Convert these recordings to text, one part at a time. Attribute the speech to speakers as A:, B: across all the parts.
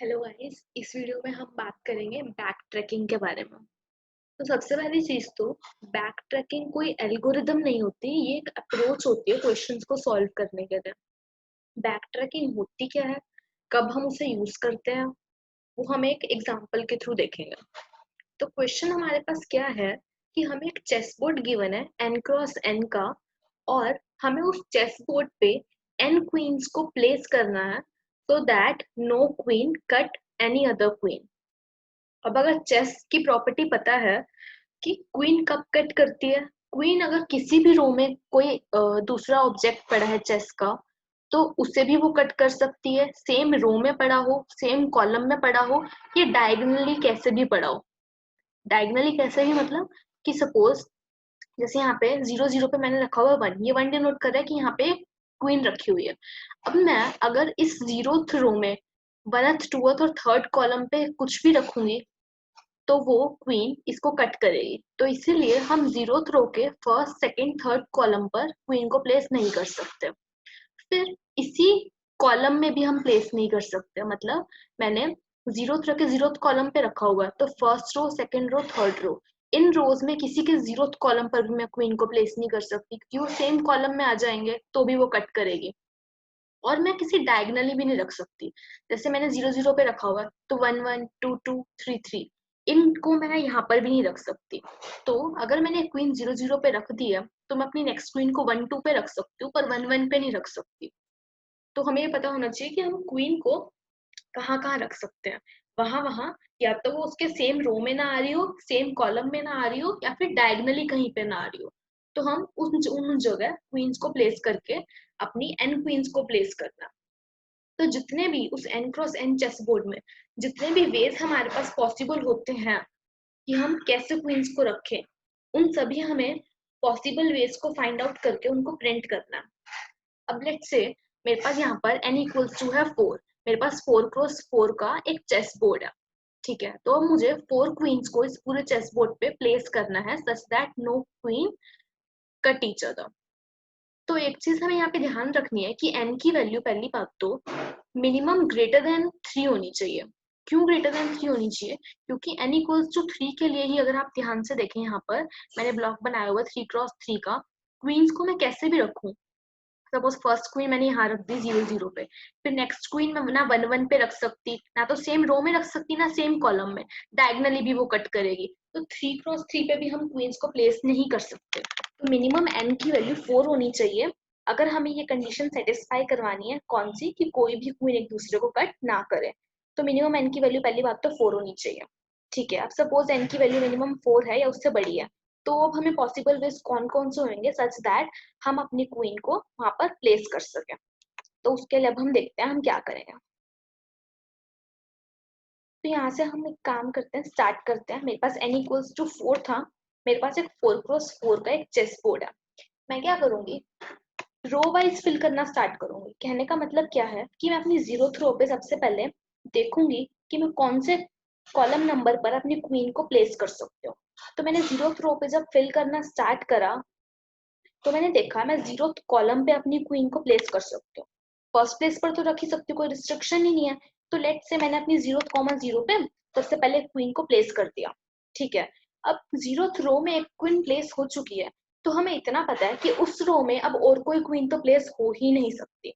A: Hello guys, इस video में हम बात करेंगे बैक ट्रैकिंग के बारे में। तो सबसे पहली चीज तो बैक ट्रैकिंग कोई एल्गोरिदम नहीं होती, ये एक अप्रोच होती है क्वेश्चंस को सॉल्व करने के लिए। बैक ट्रैकिंग होती क्या है, कब हम उसे यूज करते हैं, वो हम एक एग्जांपल के थ्रू देखेंगे। तो क्वेश्चन हमारे पास क्या है कि हमें एक चेस बोर्ड गिवन है n क्रॉस n का, और हमें उस चेस बोर्ड पे n क्वींस को प्लेस करना है so that no queen cut any other queen. अब अगर चेस की प्रॉपर्टी पता है कि क्वीन कब कट करती है, क्वीन अगर किसी भी रो में कोई दूसरा ऑब्जेक्ट पड़ा है चेस का, तो उसे भी वो कट कर सकती है, सेम रो में पड़ा हो, सेम कॉलम में पड़ा हो, ये डायगोनली कैसे भी पड़ा हो। डायगोनली कैसे भी मतलब कि सपोज जैसे यहाँ पे 0 0 पे मैंने रखा हुआ है 1, ये 1 डिनोट कर रहा है कि यहाँ पे क्वीन रखी हुई है। अब मैं अगर इस 0th रो में 1th 2th और 3rd कॉलम पे कुछ भी रखूंगी तो वो क्वीन इसको कट करेगी। तो इसीलिए हम 0th रो के फर्स्ट सेकंड थर्ड कॉलम पर क्वीन को प्लेस नहीं कर सकते। फिर इसी कॉलम में भी हम प्लेस नहीं कर सकते, मतलब मैंने 0th रो के 0th कॉलम पे रखा हुआ है, तो first row second row third row, इन रोज में किसी के 0th कॉलम पर भी मैं क्वीन को प्लेस नहीं कर सकती क्योंकि वो सेम कॉलम में आ जाएंगे तो भी वो कट करेगी। और मैं किसी डायगनली भी नहीं रख सकती, जैसे मैंने 0 0 पे रखा हुआ है तो 1 1 2 2 3 3, इनको मैं यहाँ पर भी नहीं रख सकती। तो अगर मैंने क्वीन 0 0 पे रख दी है तो मैं अपनी नेक्स्ट क्वीन को 1 2 पे रख सकती हूँ, पर 1 1 पे नहीं रख सकती। तो हमें ये पता होना चाहिए कि हम क्वीन को कहाँ कहाँ रख सकते हैं। वहां वहां, या तो वो उसके सेम रो में ना आ रही हो, सेम कॉलम में ना आ रही हो, या फिर डायगनली कहीं पे ना आ रही हो, तो हम उन जगह क्वींस को प्लेस करके अपनी एन क्वींस को प्लेस करना। तो जितने भी उस N cross N chess board में जितने भी वेज हमारे पास पॉसिबल होते हैं कि हम कैसे क्वींस को रखें, उन सभी हमें पॉसिबल वेज को फाइंड आउट करके उनको प्रिंट करना। अब लेट्स से मेरे पास यहाँ पर n इक्वल्स टू है 4, मेरे पास 4 क्रॉस 4 का एक चेस बोर्ड है। ठीक है, तो अब मुझे 4 क्वींस को इस पूरे चेस बोर्ड पे प्लेस करना है such that no queen cut each other. तो एक चीज हमें यहाँ पे ध्यान रखनी है कि n की वैल्यू पहली बात तो मिनिमम ग्रेटर देन 3 होनी चाहिए। क्यों ग्रेटर देन 3 होनी चाहिए? क्योंकि n इक्वल्स टू 3 के लिए ही अगर आप ध्यान से देखें, यहाँ पर मैंने ब्लॉक बनाया हुआ 3 क्रॉस 3 का, क्वींस को मैं कैसे भी रखूं, सपोज फर्स्ट क्वीन मैंने यहाँ रख दी 0 0 पे, फिर नेक्स्ट क्वीन मैं ना 1 1 पे रख सकती, ना तो सेम रो में रख सकती, ना सेम कॉलम में, डायगनली भी वो कट करेगी। तो 3 क्रॉस 3 पे भी हम क्वींस को प्लेस नहीं कर सकते। तो मिनिमम एन की वैल्यू 4 होनी चाहिए अगर हमें ये कंडीशन सेटिस्फाई करवानी है, कौन सी, कि कोई भी क्वीन एक दूसरे को कट ना करे। तो मिनिमम एन की वैल्यू पहली बात तो 4 होनी चाहिए। ठीक है, अब सपोज एन की वैल्यू मिनिमम 4 है या उससे बड़ी है, तो अब हमें पॉसिबल वेज कौन कौन से होंगे सच दैट हम अपनी क्वीन को वहां पर प्लेस कर सके। तो उसके लिए अब हम देखते हैं हम क्या करेंगे। तो यहाँ से हम एक काम करते हैं, स्टार्ट करते हैं। मेरे पास n इक्वल्स टू 4 था, मेरे पास एक 4 क्रॉस 4 का एक चेस बोर्ड है। मैं क्या करूंगी, रो वाइज फिल करना स्टार्ट करूंगी। कहने का मतलब क्या है कि मैं अपनी 0th रो पे सबसे पहले देखूंगी कि मैं कौन से कॉलम नंबर पर अपनी क्वीन को प्लेस कर सकती हूँ। तो मैंने 0th रो पे जब फिल करना स्टार्ट करा तो मैंने देखा मैं 0th कॉलम पे अपनी क्वीन को प्लेस कर सकती हूँ। फर्स्ट प्लेस पर तो रख ही सकती हूँ, कोई रिस्ट्रिक्शन ही नहीं है। तो लेट से मैंने अपनी 0th 0 पे सबसे पहले क्वीन को प्लेस कर दिया। ठीक है, अब 0th रो में एक क्वीन प्लेस हो चुकी है, तो हमें इतना पता है कि उस रो में अब और कोई क्वीन तो प्लेस हो ही नहीं सकती।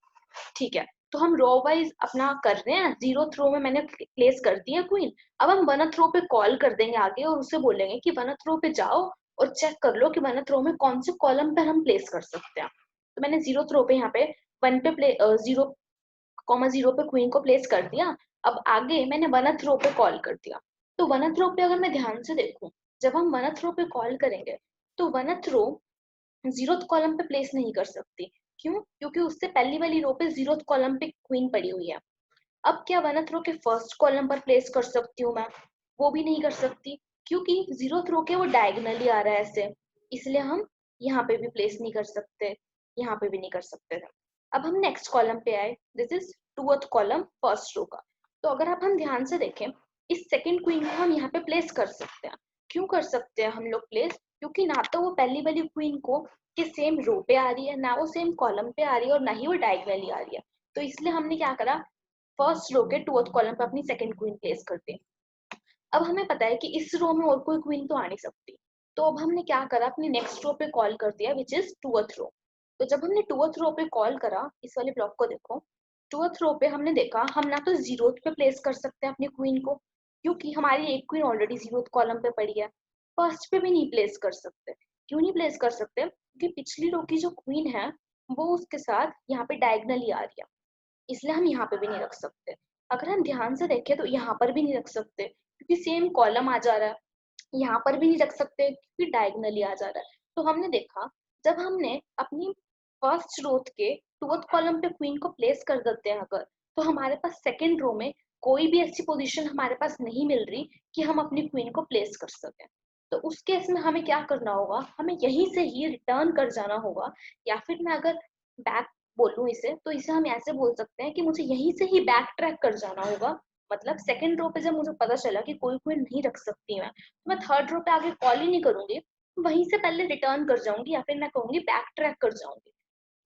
A: ठीक है, तो हम रो वाइज अपना कर रहे हैं। 0th रो में मैंने प्लेस कर दी है क्वीन, अब हम 1th रो पे कॉल कर देंगे आगे और उसे बोलेंगे कि 1th रो पे जाओ और चेक कर लो कि 1th रो में कौन से कॉलम पे हम प्लेस कर सकते हैं। तो मैंने 0th रो पे यहाँ पे 1 पे 0 पे क्वीन को प्लेस कर दिया। अब आगे मैंने 1th रो पे कॉल कर दिया। तो 1th रो पे अगर मैं ध्यान से देखूं, जब हम 1th रो पे कॉल करेंगे तो 1th रो 0th कॉलम पे प्लेस नहीं कर सकती। क्यों? क्योंकि उससे पहली वाली रो पे 0th कॉलम पे क्वीन पड़ी हुई है। अब क्या 1th रो के फर्स्ट कॉलम पर प्लेस कर सकती हूँ मैं? वो भी नहीं कर सकती, क्योंकि 0th रो के वो डायगनली आ रहा है ऐसे, इसलिए हम यहाँ पे भी प्लेस नहीं कर सकते, यहाँ पे भी नहीं कर सकते थे। अब हम नेक्स्ट कॉलम पे आए, this is 2th column first row का। तो अगर आप हम ध्यान से देखें, इस सेकेंड क्वीन को हम यहाँ पे प्लेस कर सकते हैं। क्यों कर सकते हैं हम लोग प्लेस? क्योंकि ना तो वो पहली वाली क्वीन को के सेम रो पे आ रही है, ना वो सेम कॉलम पे आ रही है, और ना ही वो डायगनली आ रही है। तो इसलिए हमने क्या करा, फर्स्ट रो के टूथ कॉलम पे अपनी सेकंड क्वीन प्लेस कर दी। अब हमें पता है कि इस रो में और कोई क्वीन तो आ नहीं सकती, तो अब हमने क्या करा, अपनी नेक्स्ट रो पे कॉल कर दिया विच इज टूथ रो। तो जब हमने टूथ रो पे कॉल करा, इस वाले ब्लॉक को देखो, टूथ रो पे हमने देखा हम ना तो जीरोथ पे प्लेस कर सकते हैं अपनी क्वीन को, क्योंकि हमारी एक क्वीन ऑलरेडी जीरोथ कॉलम पे पड़ी है। फर्स्ट पे भी नहीं प्लेस कर सकते। क्यों नहीं प्लेस कर सकते? क्योंकि पिछली रो की जो क्वीन है वो उसके साथ यहाँ पे डायगनली आ रही है, इसलिए हम यहाँ पे भी नहीं रख सकते। अगर हम ध्यान से देखें तो यहाँ पर भी नहीं रख सकते क्योंकि सेम कॉलम आ जा रहा है। यहाँ पर भी नहीं रख सकते क्योंकि डायगनली आ जा रहा है। तो हमने देखा, जब हमने अपनी फर्स्ट रोथ के टूथ कॉलम पे क्वीन को प्लेस कर देते हैं अगर, तो हमारे पास सेकेंड रो में कोई भी ऐसी पोजीशन हमारे पास नहीं मिल रही कि हम अपनी क्वीन को प्लेस कर सकें। तो उस केस में हमें क्या करना होगा, हमें यहीं से ही रिटर्न कर जाना होगा, या फिर मैं अगर बैक बोलूं इसे, तो इसे हम ऐसे बोल सकते हैं कि मुझे यहीं से ही बैक ट्रैक कर जाना होगा। मतलब सेकंड रो पे जब मुझे पता चला कि कोई क्वीन नहीं रख सकती मैं थर्ड रो पे आगे कॉल ही नहीं करूंगी, वहीं से पहले रिटर्न कर जाऊंगी, या फिर मैं कहूंगी बैक ट्रैक कर जाऊंगी।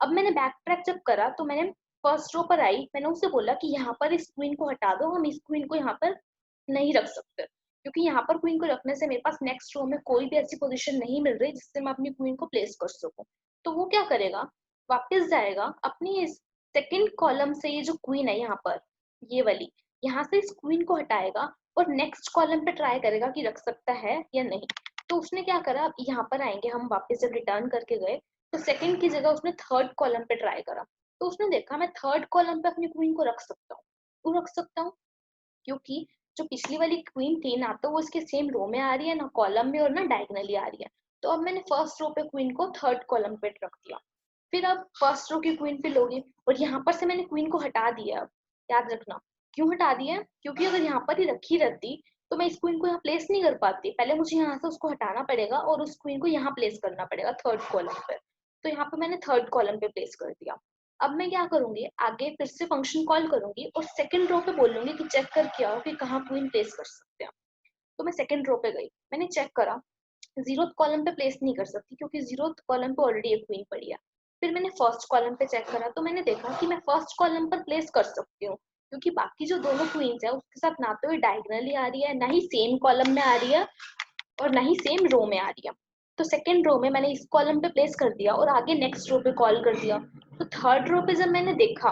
A: अब मैंने बैक ट्रैक जब करा तो मैंने फर्स्ट रो पर आई, मैंने उसे बोला कि यहाँ पर इस क्वीन को हटा दो, हम इस क्वीन को यहाँ पर नहीं रख सकते, क्योंकि यहाँ पर क्वीन को रखने से मेरे पास नेक्स्ट रो में कोई भी ऐसी पोजीशन नहीं मिल रही जिससे मैं अपनी क्वीन को प्लेस कर सकूं। तो वो क्या करेगा, वापस जाएगा अपनी इस सेकेंड कॉलम से, ये जो क्वीन है यहाँ पर, ये वाली, यहाँ से इस क्वीन को हटाएगा और नेक्स्ट कॉलम पे ट्राई करेगा कि रख सकता है या नहीं। तो उसने क्या करा, अब यहाँ पर आएंगे हम वापस, जब रिटर्न करके गए तो सेकंड की जगह उसने थर्ड कॉलम पे ट्राई करा। तो उसने देखा मैं थर्ड कॉलम पे अपनी क्वीन को रख सकता हूँ। क्यों रख सकता हूँ? क्योंकि जो पिछली वाली क्वीन थी ना तो वो इसके सेम रो में आ रही है, ना कॉलम में और ना डायगनली आ रही है। तो अब मैंने फर्स्ट रो पे क्वीन को थर्ड कॉलम पे रख दिया। फिर अब फर्स्ट रो की क्वीन फिल होगी, और यहाँ पर से मैंने क्वीन को हटा दिया। अब याद रखना, क्यों हटा दिया? क्योंकि अगर यहाँ पर ही रखी रहती तो मैं इस क्वीन को यहाँ प्लेस नहीं कर पाती, पहले मुझे यहाँ से उसको हटाना पड़ेगा और उस क्वीन को यहाँ प्लेस करना पड़ेगा थर्ड कॉलम पे। तो यहाँ पे मैंने थर्ड कॉलम पे प्लेस कर दिया। अब मैं क्या करूंगी, आगे फिर से फंक्शन कॉल करूंगी और सेकंड रो पे बोलूंगी कि चेक करके आओ कि कहाँ क्वीन प्लेस कर सकते हैं। तो मैं सेकंड रो पे गई, मैंने चेक करा, जीरोथ कॉलम पे प्लेस नहीं कर सकती क्योंकि जीरोथ कॉलम पे ऑलरेडी एक क्वीन पड़ी है। फिर मैंने फर्स्ट कॉलम पे चेक करा तो मैंने देखा कि मैं फर्स्ट कॉलम पर प्लेस कर सकती हूँ, क्योंकि बाकी जो दोनों क्वींस है उसके साथ ना तो ये डायगनली आ रही है, ना ही सेम कॉलम में आ रही है, और ना ही सेम रो में आ रही है। तो सेकेंड रो में मैंने इस कॉलम पे प्लेस कर दिया और आगे नेक्स्ट रो पे कॉल कर दिया। तो थर्ड रो पे जब मैंने देखा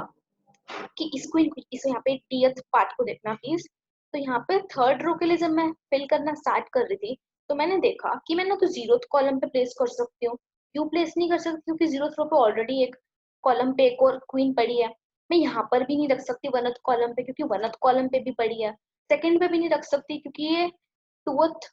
A: कि इसको इस यहाँ पे टीएथ पार्ट को देखना प्लीज। तो यहाँ पे थर्ड रो के लिए जब मैं फिल करना स्टार्ट कर रही थी तो मैंने देखा कि मैं ना तो जीरोथ कॉलम पे प्लेस कर सकती हूँ। क्यों प्लेस नहीं कर सकती? क्योंकि जीरोथ रो पे ऑलरेडी एक कॉलम पे एक और क्वीन पड़ी है। मैं यहाँ पर भी नहीं रख सकती वनथ कॉलम पे क्योंकि वनथ कॉलम पे भी पड़ी है। सेकंड पे भी नहीं रख सकती क्योंकि ये टूथ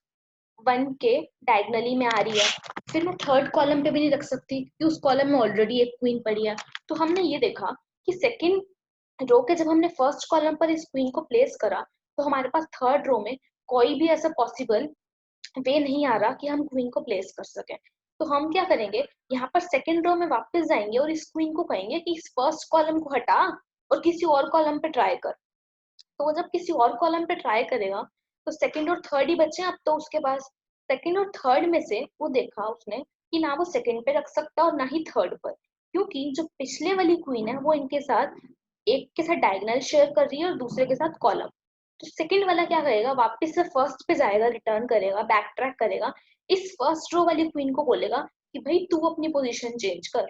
A: वन के डायगनली में आ रही है। फिर मैं थर्ड कॉलम पे भी नहीं रख सकती क्योंकि उस कॉलम में ऑलरेडी एक क्वीन पड़ी है। तो हमने ये देखा कि सेकंड रो के जब हमने फर्स्ट कॉलम पर इस क्वीन को प्लेस करा तो हमारे पास थर्ड रो में कोई भी ऐसा पॉसिबल वे नहीं आ रहा कि हम क्वीन को प्लेस कर सकें। तो हम क्या करेंगे, यहाँ पर सेकंड रो में वापस जाएंगे और इस क्वीन को कहेंगे कि इस फर्स्ट कॉलम को हटा और किसी और कॉलम पे ट्राई कर। तो वो जब किसी और कॉलम पे ट्राई करेगा तो सेकंड और थर्ड ही बचे अब तो उसके पास। सेकंड और थर्ड में से वो देखा उसने कि ना वो सेकंड पे रख सकता और ना ही थर्ड पर, क्योंकि जो पिछले वाली क्वीन है वो इनके साथ एक के साथ डायगोनल शेयर कर रही है और दूसरे के साथ कॉलम। तो सेकंड वाला क्या करेगा, वापस से फर्स्ट पे जाएगा, रिटर्न करेगा, बैक ट्रैक करेगा, इस फर्स्ट रो वाली क्वीन को बोलेगा कि भाई तू अपनी पोजीशन चेंज कर।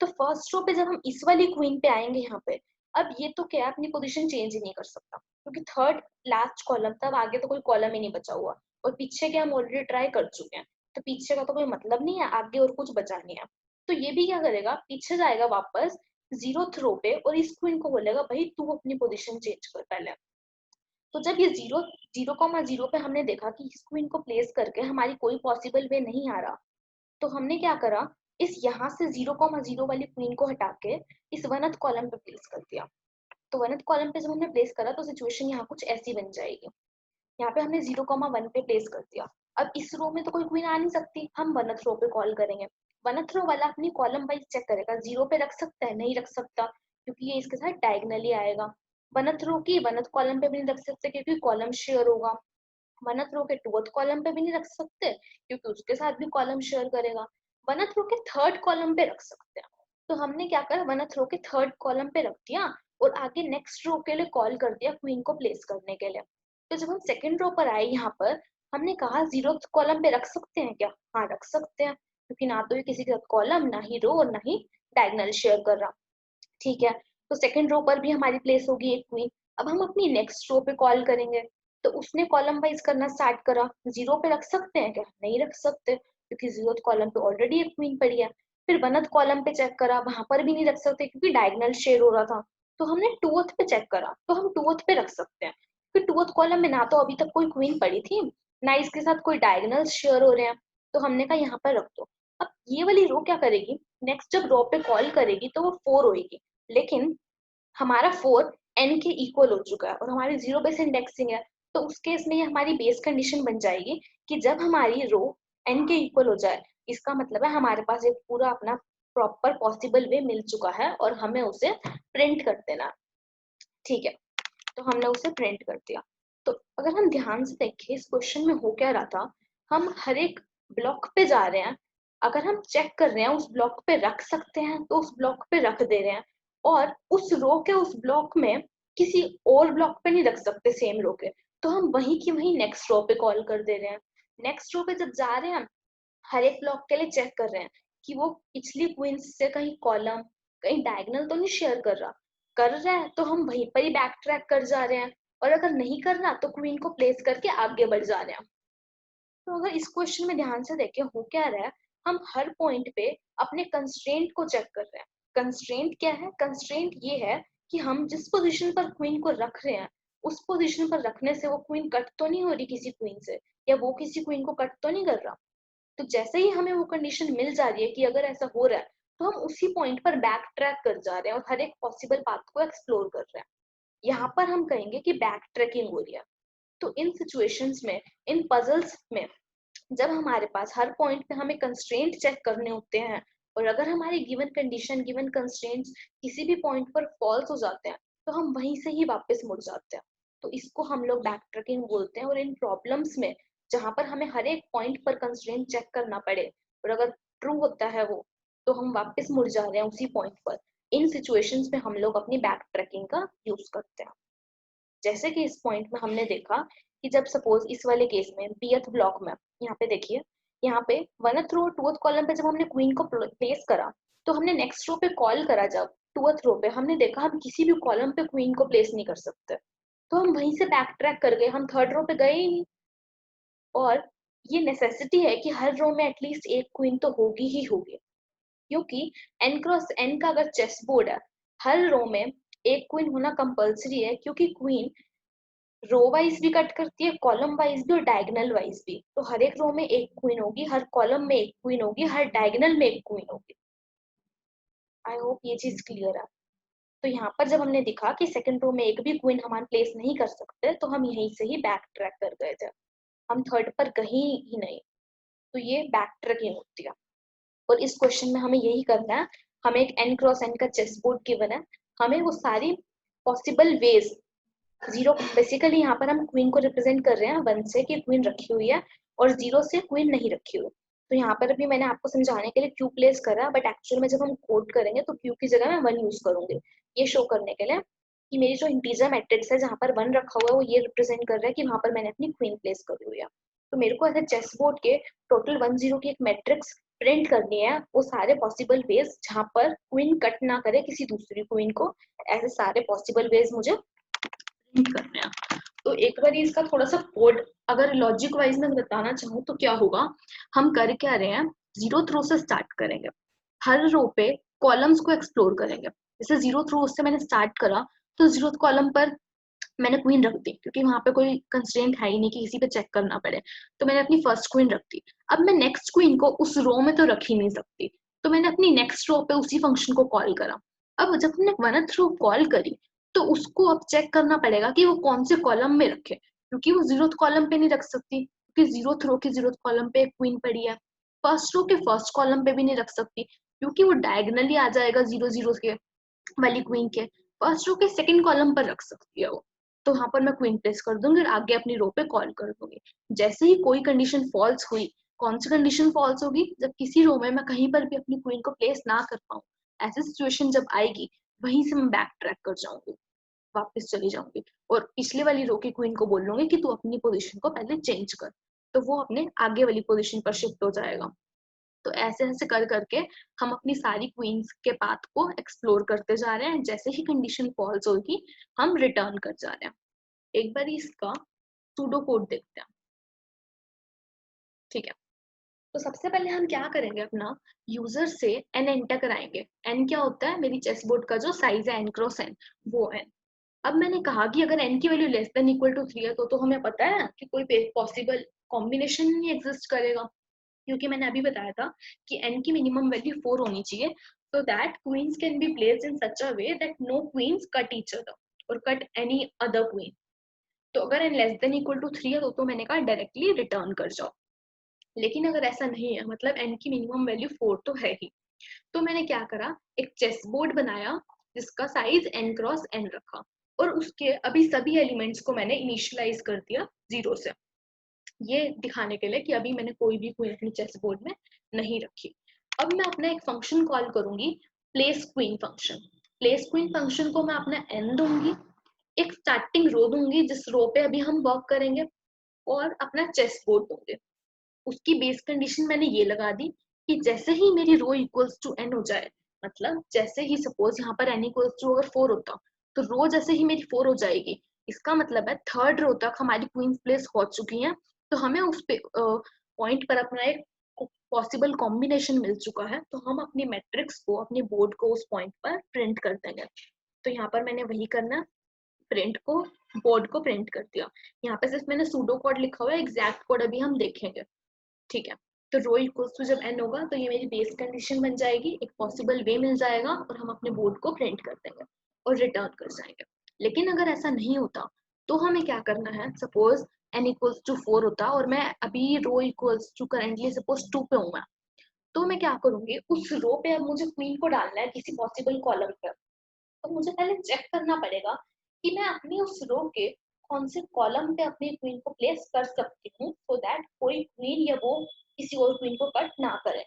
A: तो फर्स्ट रो पे जब हम इस वाली क्वीन पे आएंगे यहाँ पे, अब ये तो क्या है, अपनी पोजीशन चेंज ही नहीं कर सकता क्योंकि थर्ड लास्ट कॉलम तब आगे तो कोई कॉलम ही नहीं बचा हुआ, और पीछे के हम ऑलरेडी ट्राई कर चुके हैं, तो पीछे का तो कोई मतलब नहीं है, आगे और कुछ बचा नहीं है। तो ये भी क्या करेगा, पीछे जाएगा वापस जीरो थ्रो पे और इस क्वीन को बोलेगा भाई तू अपनी पोजीशन चेंज कर पहले। तो जब ये जीरो जीरो कॉमा जीरो पे हमने देखा कि इस क्वीन को प्लेस करके हमारी कोई पॉसिबल वे नहीं आ रहा, तो हमने क्या करा, इस यहाँ से 0,0 वाली क्वीन को हटा के इस वनथ कॉलम पे प्लेस कर दिया। तो वनथ कॉलम पे जब हमने प्लेस करा तो सिचुएशन यहाँ कुछ ऐसी बन जाएगी। यहाँ पे हमने 0,1 पे प्लेस कर दिया। अब इस रो में तो कोई क्वीन आ नहीं सकती, हम वनथ रो पे कॉल करेंगे। वनथ रो वाला अपनी कॉलम वाइज चेक करेगा, जीरो पे रख सकता है, नहीं रख सकता क्योंकि ये इसके साथ डायगनली आएगा। वनथ रो की वनथ कॉलम पे भी नहीं रख सकते क्योंकि कॉलम शेयर होगा। वनथ रो के टूथ कॉलम पे भी नहीं रख सकते क्योंकि उसके साथ भी कॉलम शेयर करेगा। वनथ रो के थर्ड कॉलम पे रख सकते हैं। तो हमने क्या करा, वनथ रो के थर्ड कॉलम पे रख दिया और आगे नेक्स्ट रो के लिए कॉल कर दिया क्वीन को प्लेस करने के लिए। तो जब हम सेकंड रो पर आए यहाँ पर, हमने कहा 0th कॉलम पे रख सकते हैं क्या? हाँ रख सकते हैं, क्योंकि ना तो ये किसी का कॉलम, ना ही रो और ना ही डायगोनल शेयर कर रहा। ठीक है, तो सेकंड रो पर भी हमारी प्लेस होगी एक क्वीन। अब हम अपनी नेक्स्ट रो पे कॉल करेंगे, तो उसने कॉलम वाइज करना स्टार्ट करा। 0 पे रख सकते हैं क्या? नहीं रख सकते, क्योंकि 0th कॉलम पे ऑलरेडी एक क्वीन पड़ी है। फिर 1th कॉलम पे चेक करा, वहां पर भी नहीं रख सकते क्योंकि डायगोनल शेयर हो रहा था। तो हमने 2th पे चेक करा, तो हम 2th पे रख सकते हैं, क्योंकि 2th कॉलम में ना तो अभी तक कोई क्वीन पड़ी थी, ना इसके साथ कोई डायगोनल शेयर हो रहे हैं। तो हमने कहा यहाँ पर रख दो। अब ये वाली रो क्या करेगी, नेक्स्ट जब रो पे कॉल करेगी तो वो 4 होगी, लेकिन हमारा 4 n के इक्वल हो चुका है और हमारी 0 बेस इंडेक्सिंग है। तो उस केस में ये हमारी बेस कंडीशन बन जाएगी कि जब हमारी रो n के इक्वल हो जाए, इसका मतलब है हमारे पास एक पूरा अपना प्रॉपर पॉसिबल वे मिल चुका है और हमें उसे प्रिंट कर देना। ठीक है, तो हमने उसे प्रिंट कर दिया। तो अगर हम ध्यान से देखें इस क्वेश्चन में हो क्या रहा था, हम हर एक ब्लॉक पे जा रहे हैं, अगर हम चेक कर रहे हैं उस ब्लॉक पे रख सकते हैं तो उस ब्लॉक पे रख दे रहे हैं, और उस रो के उस ब्लॉक में किसी और ब्लॉक पे नहीं रख सकते सेम रो के, तो हम वहीं की वहीं नेक्स्ट रो पे कॉल कर दे रहे हैं। नेक्स्ट रो पे जब जा रहे हैं, हर एक ब्लॉक के लिए चेक कर रहे हैं कि वो पिछली क्वींस से कहीं कॉलम, कहीं डायगोनल तो नहीं शेयर कर रहा है तो हम वहीं पर ही बैक ट्रैक कर जा रहे हैं, और अगर नहीं करना तो क्वीन को प्लेस करके आगे बढ़ जा रहे हैं। तो अगर इस क्वेश्चन में ध्यान से देखें हो क्या रहा है, हम हर पॉइंट पे अपने कंस्ट्रेंट को चेक कर रहे हैं। कंस्ट्रेंट क्या है? कंस्ट्रेंट ये है कि हम जिस पोजीशन पर क्वीन को रख रहे हैं, उस पोजीशन पर रखने से वो क्वीन कट तो नहीं हो रही किसी क्वीन से, या वो किसी क्वीन को कट तो नहीं कर रहा। तो जैसे ही हमें वो कंडीशन मिल जा रही है कि अगर ऐसा हो रहा है, तो हम उसी पॉइंट पर बैक ट्रैक कर जा रहे हैं और हर एक पॉसिबल पाथ को एक्सप्लोर कर रहे हैं। यहाँ पर हम कहेंगे कि बैक ट्रैकिंग हो रही है। तो इन सिचुएशंस में, इन पजल्स में, जब हमारे पास हर पॉइंट पे हमें कंस्ट्रेंट चेक करने होते हैं, और अगर हमारी गिवन कंडीशन, गिवन कंस्ट्रेंट्स किसी भी पॉइंट पर फॉल्स हो जाते हैं, तो हम वहीं से ही वापस मुड़ जाते हैं। तो इसको हम लोग बैक ट्रैकिंग बोलते हैं। और इन प्रॉब्लम्स में जहां पर हमें हर एक पॉइंट पर कंस्ट्रेंट चेक करना पड़े और अगर ट्रू होता है वो, तो हम वापस मुड़ जा रहे हैं उसी पॉइंट पर, इन सिचुएशंस में हम लोग अपनी बैक ट्रैकिंग का यूज करते हैं। जैसे कि इस पॉइंट में हमने देखा कि जब सपोज इस वाले केस में बीथ ब्लॉक में, यहाँ पे देखिए, यहाँ पे 1th रो 2th कॉलम पे जब हमने क्वीन को प्लेस करा, तो हमने नेक्स्ट रो पे कॉल करा, जब 2th रो पे हमने देखा हम किसी भी कॉलम पे क्वीन को प्लेस नहीं कर सकते, तो हम वहीं से बैक ट्रैक कर गए, हम 3rd रो पे गए ही नहीं। और ये नेसेसिटी है कि हर रो में एटलीस्ट एक क्वीन तो होगी ही होगी, क्योंकि n×n का अगर चेस बोर्ड है, हर रो में एक क्वीन होना कंपल्सरी है, क्योंकि क्वीन रो वाइज भी कट करती है, कॉलम वाइज भी और डायगोनल वाइज भी। तो हर एक रो में एक क्वीन होगी, हर कॉलम में एक क्वीन होगी, हर डायगोनल में एक क्वीन होगी। आई होप ये चीज क्लियर है। तो यहाँ पर जब हमने दिखा कि सेकंड रो में एक भी क्वीन हमारे प्लेस नहीं कर सकते, तो हम यहीं से ही बैक ट्रैक कर गए थे, हम 3rd पर कहीं ही नहीं। तो ये बैक ट्रैकिंग होती है। और इस क्वेश्चन में हमें यही करना है, हमें एक n×n का चेस बोर्ड गिवन है, हमें वो सारी पॉसिबल वेज, 0 बेसिकली यहाँ पर हम क्वीन को रिप्रेजेंट कर रहे हैं 1 से कि क्वीन रखी हुई है, और 0 से क्वीन नहीं रखी हुई। तो यहाँ पर अभी मैंने आपको समझाने के लिए क्यू प्लेस करा, बट एक्चुअल में जब हम कोड करेंगे तो क्यू की जगह मैं 1 यूज करूंगी, ये शो करने के लिए कि मेरी जो इंटीजर मैट्रिक्स है जहाँ पर 1 रखा हुआ है, वो ये रिप्रेजेंट कर रहा है कि वहां पर मैंने अपनी क्वीन प्लेस करी हुई है। तो मेरे को ऐसे चेस बोर्ड के टोटल 1-0 की एक मैट्रिक्स प्रिंट करनी है, वो सारे पॉसिबल वेज जहाँ पर क्वीन कट ना करे किसी दूसरी क्वीन को, ऐसे सारे पॉसिबल वेज मुझे प्रिंट करने हैं। तो एक बार इसका थोड़ा सा कोड अगर लॉजिक वाइज में बताना चाहूँ तो क्या होगा, हम कर क्या रहे हैं, 0th रो से स्टार्ट करेंगे, हर रो पे कॉलम्स को एक्सप्लोर करेंगे। जैसे 0th रो से मैंने स्टार्ट करा, तो 0th कॉलम पर मैंने क्वीन रख दी, क्योंकि वहां पे कोई कंस्ट्रेंट है ही नहीं कि किसी पे चेक करना पड़े, तो मैंने अपनी फर्स्ट क्वीन रख दी। अब मैं नेक्स्ट क्वीन को उस रो में तो रख ही नहीं सकती, तो मैंने अपनी नेक्स्ट रो पे उसी फंक्शन को कॉल करा। अब जब हमने 1th रो कॉल करी, तो उसको अब चेक करना पड़ेगा कि वो कौन से कॉलम में रखे, क्योंकि वो 0th कॉलम पे नहीं रख सकती, क्योंकि 0th रो की 0th कॉलम पे एक क्वीन पड़ी है। फर्स्ट रो के फर्स्ट कॉलम पे भी नहीं रख सकती, क्योंकि वो डायगनली आ जाएगा 0-0 के वाली क्वीन के। फर्स्ट रो के सेकंड कॉलम पर रख सकती है वो, तो वहां पर मैं क्वीन प्लेस कर दूंगी और आगे अपनी रो पे कॉल कर दूंगी। जैसे ही कोई कंडीशन फॉल्स हुई, कौन सी कंडीशन फॉल्स होगी, जब किसी रो में मैं कहीं पर भी अपनी क्वीन को प्लेस ना कर पाऊँ, ऐसी सिचुएशन जब आएगी, वहीं से मैं बैक ट्रैक कर जाऊंगी, वापस चली जाऊंगी और पिछले वाली रो की क्वीन को बोल लूंगी कि तू अपनी पोजीशन को पहले चेंज कर, तो वो अपने आगे वाली पोजीशन पर शिफ्ट हो जाएगा। तो ऐसे ऐसे कर करके हम अपनी सारी क्वींस के पाथ को एक्सप्लोर करते जा रहे हैं। जैसे ही कंडीशन फॉल्स होगी हम रिटर्न कर जा रहे हैं। एक बार इसका सूडो कोड देखते हैं, ठीक है। तो सबसे पहले हम क्या करेंगे, अपना यूजर से एन एंटर कराएंगे। एन क्या होता है, मेरी चेस बोर्ड का जो साइज है एन क्रॉस एन, वो एन। अब मैंने कहा कि अगर एन की value less than equal to 3 है तो हमें पता है कि कोई पॉसिबल कॉम्बिनेशन नहीं एग्जिस्ट करेगा, क्योंकि मैंने अभी बताया था कि एन की मिनिमम वैल्यू 4 होनी चाहिए, so that queens can be placed in such a way that no queens cut each other or cut any other queen। तो अगर N less than equal to 3 है तो मैंने कहा डायरेक्टली रिटर्न कर जाओ। लेकिन अगर ऐसा नहीं है, मतलब एन की मिनिमम वैल्यू 4 तो है ही, तो मैंने क्या करा, एक चेस बोर्ड बनाया जिसका साइज एन क्रॉस एन रखा, और उसके अभी सभी एलिमेंट्स को मैंने इनिशियलाइज कर दिया 0 से, ये दिखाने के लिए कि अभी मैंने कोई भी क्वीन अपनी चेस बोर्ड में नहीं रखी। अब मैं अपना एक फंक्शन कॉल करूंगी, place queen function. Place queen function को मैं अपना एन दूंगी, एक स्टार्टिंग रो दूंगी जिस रो पे अभी हम वर्क करेंगे, और अपना चेस बोर्ड दूंगे। उसकी बेस कंडीशन मैंने ये लगा दी कि जैसे ही मेरी रो इक्वल्स टू एन हो जाए, मतलब जैसे ही सपोज यहाँ पर एन इक्वल्स टू अगर 4 होता, तो रो जैसे ही मेरी 4 हो जाएगी, इसका मतलब है थर्ड रो तक हमारी क्वींस प्लेस हो चुकी हैं, तो हमें उस पॉइंट पर अपना एक पॉसिबल कॉम्बिनेशन मिल चुका है, तो हम अपनी मैट्रिक्स को, अपने बोर्ड को उस पॉइंट पर प्रिंट कर देंगे। तो यहाँ पर मैंने वही करना, प्रिंट को, बोर्ड को प्रिंट कर दिया। यहाँ पे सिर्फ मैंने सूडो कोड लिखा हुआ है, एग्जैक्ट कोड अभी हम देखेंगे, ठीक है। तो रो इक्वल्स टू जब एन होगा तो ये मेरी बेस कंडीशन बन जाएगी, एक पॉसिबल वे मिल जाएगा, और हम अपने बोर्ड को प्रिंट कर देंगे और रिटर्न कर जाएंगे। लेकिन अगर ऐसा नहीं होता तो हमें क्या करना है, सपोज एन इक्वल्स टू 4 होता और मैं अभी रो इक्वल्स टू करेंटली सपोज 2 पे हूँ मैं, तो मैं क्या करूंगी, उस रो पे अब मुझे क्वीन को डालना है किसी पॉसिबल कॉलम पे, तो मुझे पहले चेक करना पड़ेगा कि मैं अपनी उस रो के कौन से कॉलम पे अपनी क्वीन को प्लेस कर सकती हूँ, सो दैट कोई क्वीन या वो किसी और क्वीन को कट ना करे।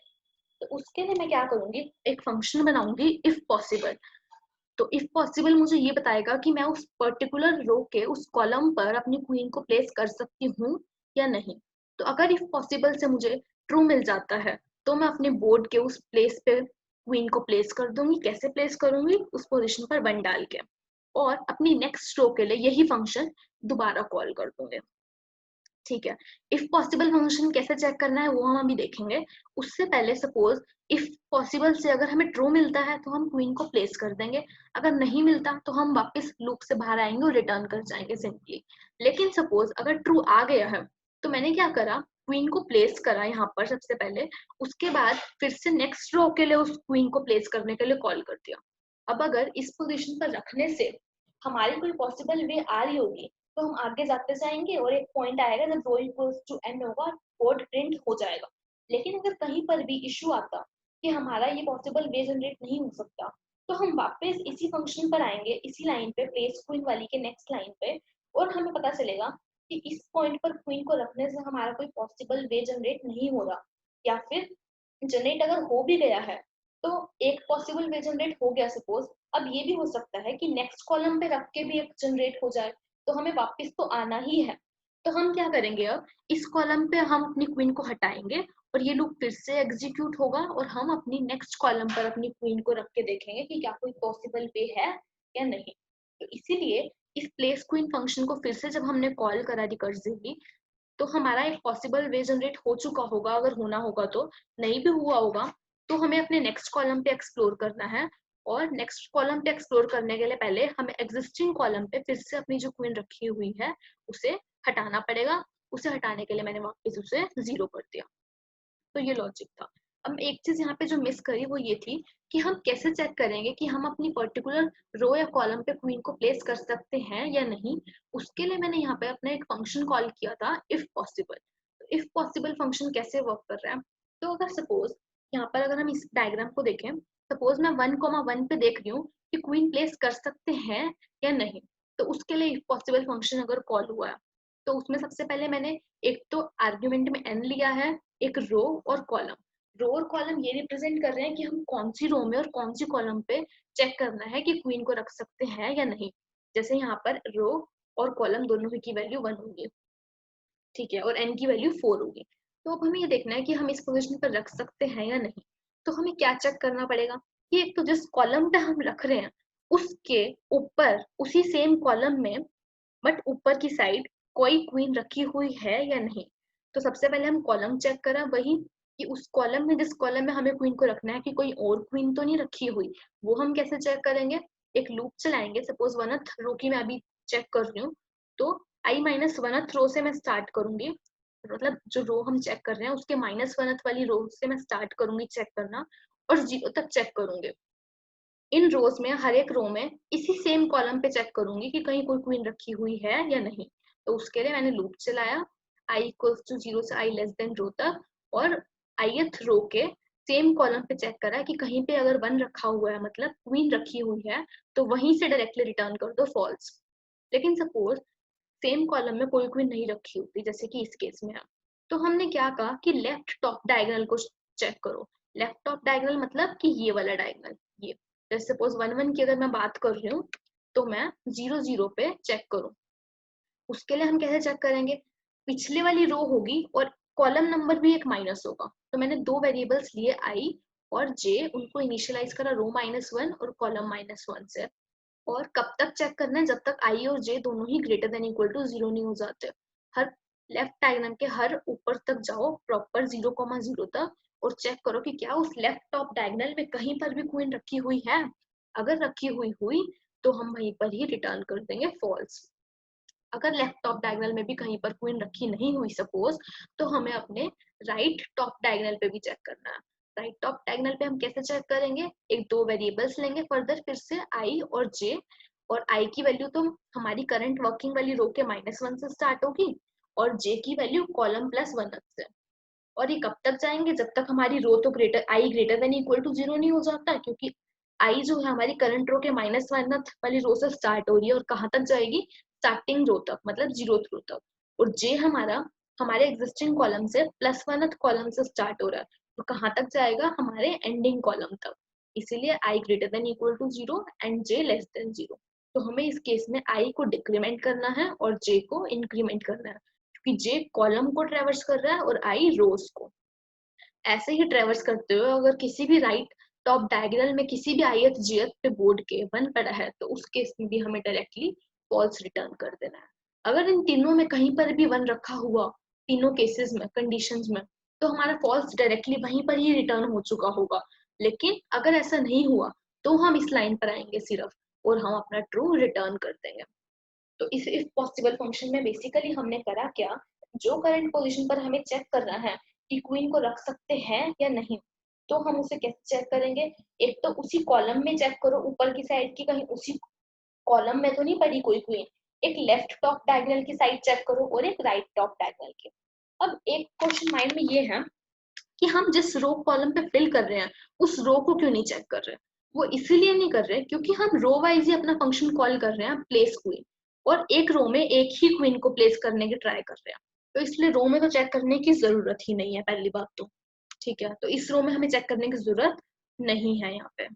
A: तो उसके लिए मैं क्या करूंगी, एक फंक्शन बनाऊंगी इफ पॉसिबल। तो इफ पॉसिबल मुझे ये बताएगा कि मैं उस पर्टिकुलर रो के उस कॉलम पर अपनी क्वीन को प्लेस कर सकती हूँ या नहीं। तो अगर इफ पॉसिबल से मुझे ट्रू मिल जाता है तो मैं अपने बोर्ड के उस प्लेस पे क्वीन को प्लेस कर दूंगी। कैसे प्लेस करूंगी, उस पोजीशन पर 1 डाल के, और अपनी नेक्स्ट रो के लिए यही फंक्शन दोबारा कॉल कर दूंगे, ठीक है। इफ पॉसिबल फंक्शन कैसे चेक करना है वो हम अभी देखेंगे। उससे पहले सपोज इफ पॉसिबल से अगर हमें ट्रू मिलता है तो हम क्वीन को प्लेस कर देंगे, अगर नहीं मिलता तो हम वापस लूप से बाहर आएंगे और रिटर्न कर जाएंगे सिंपली। लेकिन सपोज अगर ट्रू आ गया है तो मैंने क्या करा, क्वीन को प्लेस करा यहाँ पर सबसे पहले, उसके बाद फिर से नेक्स्ट रो के लिए उस क्वीन को प्लेस करने के लिए कॉल कर दिया। अब अगर इस पोजिशन पर रखने से हमारी कोई पॉसिबल वे आ रही होगी तो हम आगे जाते जाएंगे और एक पॉइंट आएगा जब रो इक्वल्स टू एन होगा, कोड प्रिंट हो जाएगा। लेकिन अगर कहीं पर भी इश्यू आता कि हमारा ये पॉसिबल वे जनरेट नहीं हो सकता, तो हम वापस इसी फंक्शन पर आएंगे, इसी लाइन पे, प्लेस क्वीन वाली के नेक्स्ट लाइन पे, और हमें पता चलेगा कि इस पॉइंट पर क्वीन को रखने से हमारा कोई पॉसिबल वे जनरेट नहीं हो रहा, या फिर जनरेट अगर हो भी गया है तो एक पॉसिबल वे जनरेट हो गया सपोज, अब ये भी हो सकता है कि नेक्स्ट कॉलम पे रख के भी एक जनरेट हो जाए, तो हमें वापस तो आना ही है। तो हम क्या करेंगे, अब इस कॉलम पे हम अपनी क्वीन को हटाएंगे और ये लूप फिर से एग्जीक्यूट होगा, और हम अपनी नेक्स्ट कॉलम पर अपनी क्वीन को रख के देखेंगे कि क्या कोई पॉसिबल वे है या नहीं। तो इसीलिए इस प्लेस क्वीन फंक्शन को फिर से जब हमने कॉल करा रिकर्सिवली, तो हमारा एक पॉसिबल वे जनरेट हो चुका होगा, अगर होना होगा तो, नहीं भी हुआ होगा तो हमें अपने नेक्स्ट कॉलम पे एक्सप्लोर करना है। और नेक्स्ट कॉलम पे एक्सप्लोर करने के लिए पहले हमें एग्जिस्टिंग कॉलम पे फिर से अपनी जो क्वीन रखी हुई है उसे हटाना पड़ेगा। उसे हटाने के लिए मैंने वापस उसे 0 कर दिया। तो ये लॉजिक था। अब एक चीज यहाँ पे जो मिस करी वो ये थी कि हम कैसे चेक करेंगे कि हम अपनी पर्टिकुलर रो या कॉलम पे क्वीन को प्लेस कर सकते हैं या नहीं। उसके लिए मैंने यहाँ पे अपना एक फंक्शन कॉल किया था if possible. If possible function कैसे वर्क कर रहा है, तो अगर सपोज यहाँ पर अगर हम इस डायग्राम को देखें, सपोज मैं 1,1 पे देख रही हूँ कि क्वीन प्लेस कर सकते हैं या नहीं, तो उसके लिए इफ पॉसिबल फंक्शन अगर कॉल हुआ है तो उसमें सबसे पहले मैंने एक तो आर्ग्यूमेंट में n लिया है, एक रो और कॉलम। रो और कॉलम ये रिप्रेजेंट कर रहे हैं कि हम कौन सी रो में और कौन सी कॉलम पे चेक करना है कि क्वीन को रख सकते हैं या नहीं। जैसे यहाँ पर रो और कॉलम दोनों की वैल्यू 1 होगी, ठीक है, और n की वैल्यू 4 होगी। तो अब हमें ये देखना है कि हम इस पोजीशन पर रख सकते हैं या नहीं। तो हमें क्या चेक करना पड़ेगा कि एक तो जिस कॉलम पे हम रख रहे हैं उसके ऊपर उसी सेम कॉलम में बट ऊपर की साइड कोई क्वीन रखी हुई है या नहीं। तो सबसे पहले हम कॉलम चेक करा वही कि उस कॉलम में, जिस कॉलम में हमें क्वीन को रखना है, कि कोई और क्वीन तो नहीं रखी हुई। वो हम कैसे चेक करेंगे, एक लूप चलाएंगे। सपोज वनथ रो की मैं अभी चेक कर रही हूँ, तो आई माइनस वनथ रो से मैं स्टार्ट करूंगी, मतलब जो रो हम चेक कर रहे हैं उसके माइनस वनथ वाली रो से मैं स्टार्ट करूंगी चेक करना, और 0 तक चेक करूंगी। इन रोज में हर एक रो में इसी सेम कॉलम पे चेक करूंगी कि कहीं कोई क्वीन रखी हुई है या नहीं। तो उसके लिए मैंने लूप चलाया i इक्वल्स टू 0 से i लेस देन रो तक, और ith रो के सेम कॉलम पे चेक करा कि कहीं पे अगर 1 रखा हुआ है, मतलब क्वीन रखी हुई है, तो वहीं से डायरेक्टली रिटर्न कर दो फॉल्स। लेकिन सपोज सेम कॉलम में कोई क्वीन नहीं रखी होती, जैसे कि इस केस में है, तो हमने क्या कहा कि लेफ्ट टॉप डायगोनल को चेक करो। लेफ्ट टॉप डायगोनल मतलब कि ये वाला डायगोनल, ये। जैसे सपोज 1 1 की अगर मैं बात कर रही हूँ, तो मैं 0 0 पे चेक करूँ। उसके लिए हम कैसे चेक करेंगे, पिछले वाली रो होगी और कॉलम नंबर भी एक माइनस होगा। तो मैंने दो वेरिएबल्स लिए आई और जे, उनको इनिशियलाइज करा रो -1 और कॉलम -1 से। और कब तक चेक करना है, जब तक आई और जे दोनों ही ग्रेटर देन इक्वल टू 0 नहीं हो जाते। हर लेफ्ट डायगोनल के हर ऊपर तक जाओ प्रॉपर 0,0 तक, और चेक करो कि क्या उस लेफ्ट टॉप डायगोनल में कहीं पर भी क्वीन रखी हुई है। अगर रखी हुई हुई तो हम वहीं पर ही रिटर्न कर देंगे फॉल्स। अगर लेफ्ट टॉप डायगोनल में भी कहीं पर क्वीन रखी नहीं हुई सपोज, तो हमें अपने राइट टॉप डायगोनल पे भी चेक करना है। राइट टॉप डायगोनल पे हम कैसे चेक करेंगे, एक दो वेरिएबल्स लेंगे फर्दर, फिर से आई और जे, और आई की वैल्यू तो हमारी करंट वर्किंग वाली रो के -1 से स्टार्ट होगी, और जे की वैल्यू कॉलम +1 से। और ये कब तक जाएंगे, जब तक हमारी रो तो आई ग्रेटर देन इक्वल टू 0 नहीं हो जाता, क्योंकि आई जो है हमारी करंट रो के -1 वाली रो से स्टार्ट हो रही है, और कहाँ तक जाएगी, स्टार्टिंग रो तक, मतलब 0th रो तक। और जे हमारा हमारे एग्जिस्टिंग कॉलम से +1 कॉलम से स्टार्ट हो रहा है, तो कहाँ तक जाएगा, हमारे एंडिंग कॉलम तक। इसीलिए i greater than equal to 0 and j less than 0। तो हमें इस केस में आई को डिक्रीमेंट करना है और जे को इंक्रीमेंट करना है, क्योंकि जे कॉलम को ट्रेवर्स कर रहा है और आई रोज को। ऐसे ही ट्रेवर्स करते हुए अगर किसी भी राइट टॉप डायगोनल में किसी भी ith jth पे बोर्ड के 1 पड़ा है, तो उस केस में भी हमें डायरेक्टली फॉल्स रिटर्न कर देना है। अगर इन तीनों में कहीं पर भी 1 रखा हुआ, तीनों केसेस में, कंडीशंस में, तो हमारा फॉल्स डायरेक्टली वहीं पर ही रिटर्न हो चुका होगा। लेकिन अगर ऐसा नहीं हुआ, तो हम इस लाइन पर आएंगे सिर्फ, और हम अपना ट्रू रिटर्न कर देंगे। तो इस इफ पॉसिबल फंक्शन में बेसिकली हमने करा क्या, जो करंट पोजीशन पर हमें चेक करना है कि क्वीन को रख सकते हैं या नहीं, तो हम उसे कैसे चेक करेंगे। एक तो उसी कॉलम में चेक करो ऊपर की साइड की, कहीं उसी कॉलम में तो नहीं पड़ी कोई क्वीन। एक लेफ्ट टॉप डायगोनल की साइड चेक करो और एक राइट टॉप डायगोनल की। अब एक क्वेश्चन माइंड में ये है कि हम जिस रो कॉलम पे फिल कर रहे हैं उस रो को क्यों नहीं चेक कर रहे। वो इसीलिए नहीं कर रहे क्योंकि हम रो वाइज ही अपना फंक्शन कॉल कर रहे हैं प्लेस क्वीन, और एक रो में एक ही क्वीन को प्लेस करने की ट्राई कर रहे हैं। तो इसलिए रो में तो चेक करने की जरूरत ही नहीं है, पहली बात तो। ठीक है, तो इस रो में हमें चेक करने की जरूरत नहीं है यहाँ पे।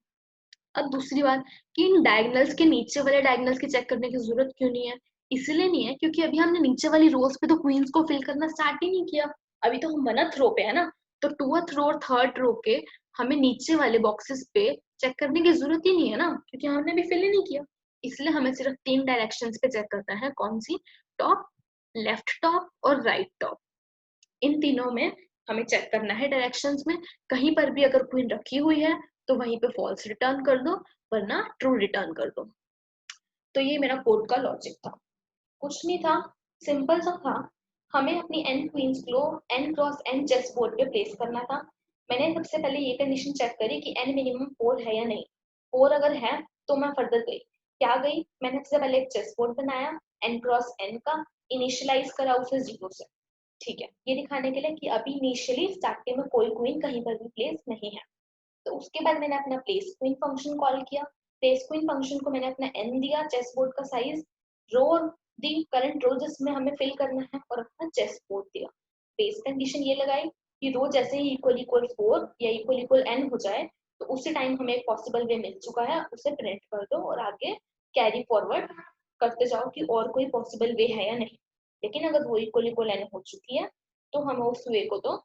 A: अब दूसरी बात कि इन डायगोनल्स के नीचे वाले डायगोनल्स की चेक करने की जरूरत क्यों नहीं है। इसलिए नहीं है क्योंकि अभी हमने नीचे वाली रोज पे तो क्वींस को फिल करना स्टार्ट ही नहीं किया। अभी तो हम 1th रो पे है ना, तो 2th रो और 3rd रो के हमें नीचे वाले बॉक्सेस पे चेक करने की जरूरत ही नहीं है ना, क्योंकि हमने भी फिल ही नहीं किया। इसलिए हमें सिर्फ 3 डायरेक्शंस पे चेक करना है, कौन सी, टॉप, लेफ्ट टॉप और राइट टॉप। इन तीनों में हमें चेक करना है डायरेक्शंस में। कहीं पर भी अगर क्वीन रखी हुई है तो वहीं पे फॉल्स रिटर्न कर दो, वरना ट्रू रिटर्न कर दो। तो ये मेरा कोड का लॉजिक था, कुछ नहीं था, सिंपल सा था। हमें अपनी एन क्वींस को N cross N chess board पे प्लेस करना था। मैंने सबसे पहले ये कंडीशन चेक करी कि एन मिनिमम 4 है या नहीं। 4 अगर है तो मैं फर्दर गई। क्या गई, मैंने सबसे पहले एक चेस बोर्ड बनाया एन क्रॉस एन का, इनिशियलाइज करा उसे 0 से। ठीक है, ये दिखाने के लिए कि अभी इनिशियली स्टार्टिंग में कोई क्वीन कहीं पर भी प्लेस नहीं है। तो उसके बाद मैंने अपना प्लेस क्वीन फंक्शन कॉल किया। प्लेस क्वीन फंक्शन को मैंने अपना एन दिया, चेस बोर्ड का साइज, रो दी, करंट रो जिसमें हमें फिल करना है, और अपना चेस बोर्ड दिया। बेस कंडीशन ये लगाई कि रो जैसे ही इक्वल इक्वल 4 या इक्वल इक्वल n हो जाए तो उसी टाइम हमें एक पॉसिबल वे मिल चुका है, उसे प्रिंट कर दो और आगे कैरी फॉरवर्ड करते जाओ कि और कोई पॉसिबल वे है या नहीं। लेकिन अगर वो इक्वल इक्वल n हो चुकी है तो हमें उस वे को तो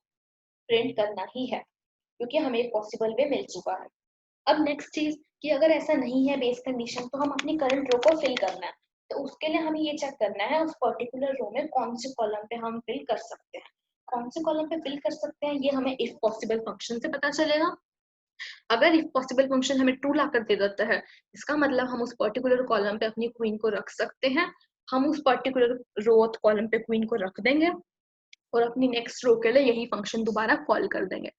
A: प्रिंट करना ही है, क्योंकि हमें एक पॉसिबल वे मिल चुका है। अब नेक्स्ट चीज कि अगर ऐसा नहीं है बेस कंडीशन तो हम अपनी करंट रो को फिल करना है। तो उसके लिए हमें ये चेक करना है उस पर्टिकुलर रो में कौन से कॉलम पे हम फिल कर सकते हैं। कौन से कॉलम पे फिल कर सकते हैं ये हमें इफ पॉसिबल फंक्शन से पता चलेगा। अगर इफ पॉसिबल फंक्शन हमें ट्रू ला कर दे देता है, इसका मतलब हम उस पर्टिकुलर कॉलम पे अपनी क्वीन को रख सकते हैं। हम उस पर्टिकुलर रो कॉलम पे क्वीन को रख देंगे और अपनी नेक्स्ट रो के लिए यही फंक्शन दोबारा कॉल कर देंगे।